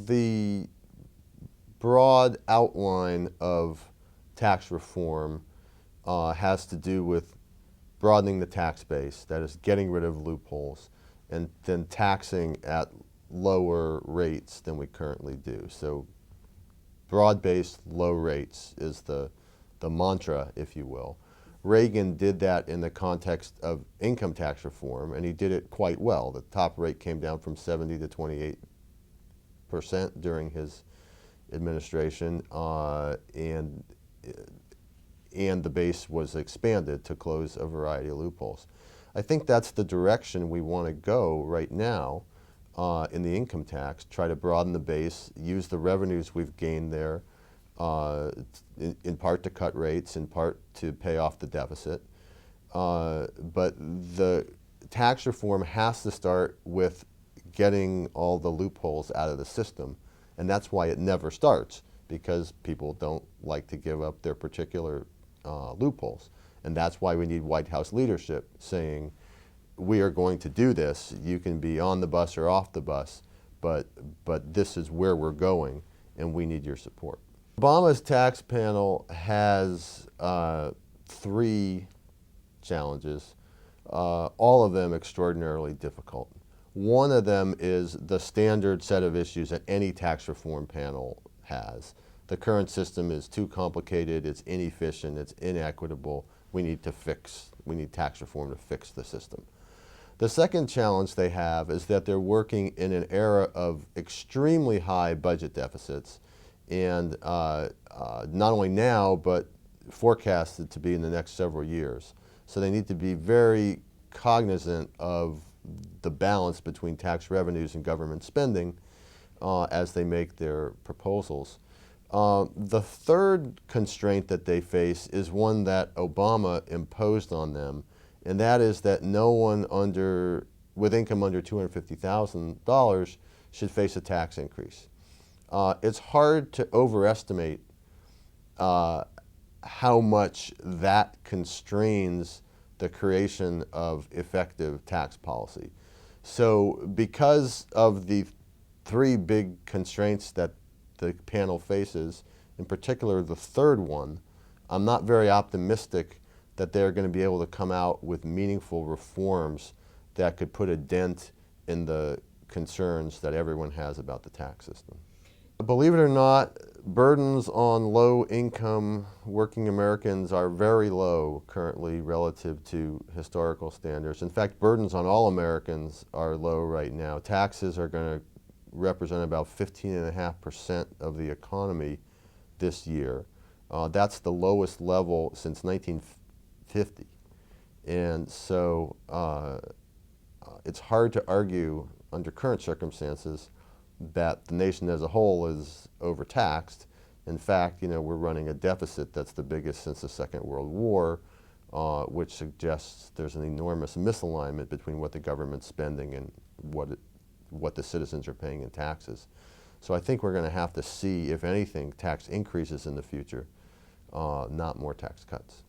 the broad outline of tax reform has to do with broadening the tax base, that is getting rid of loopholes, and then taxing at lower rates than we currently do. So broad-based low rates is the mantra, if you will. Reagan did that in the context of income tax reform, and he did it quite well. The top rate came down from 70 to 28% during his administration, and the base was expanded to close a variety of loopholes. I think that's the direction we want to go right now in the income tax, try to broaden the base, use the revenues we've gained there, in part to cut rates, in part to pay off the deficit. But the tax reform has to start with getting all the loopholes out of the system, and that's why it never starts, because people don't like to give up their particular loopholes. And that's why we need White House leadership saying, we are going to do this. You can be on the bus or off the bus, but this is where we're going, and we need your support. Obama's tax panel has 3 challenges, all of them extraordinarily difficult. One of them is the standard set of issues that any tax reform panel has. The current system is too complicated, it's inefficient, it's inequitable. We need tax reform to fix the system. The second challenge they have is that they're working in an era of extremely high budget deficits, and not only now, but forecasted to be in the next several years. So they need to be very cognizant of the balance between tax revenues and government spending as they make their proposals. The third constraint that they face is one that Obama imposed on them, and that is that no one with income under $250,000 should face a tax increase. It's hard to overestimate how much that constrains the creation of effective tax policy. So because of the 3 big constraints that the panel faces, in particular the third one, I'm not very optimistic that they're going to be able to come out with meaningful reforms that could put a dent in the concerns that everyone has about the tax system. Believe it or not, burdens on low-income working Americans are very low currently relative to historical standards. In fact, burdens on all Americans are low right now. Taxes are going to represent about 15.5% of the economy this year. That's the lowest level since 1950. And so it's hard to argue under current circumstances that the nation as a whole is overtaxed. In fact, we're running a deficit that's the biggest since the Second World War, which suggests there's an enormous misalignment between what the government's spending and what the citizens are paying in taxes. So I think we're going to have to see, if anything, tax increases in the future, not more tax cuts.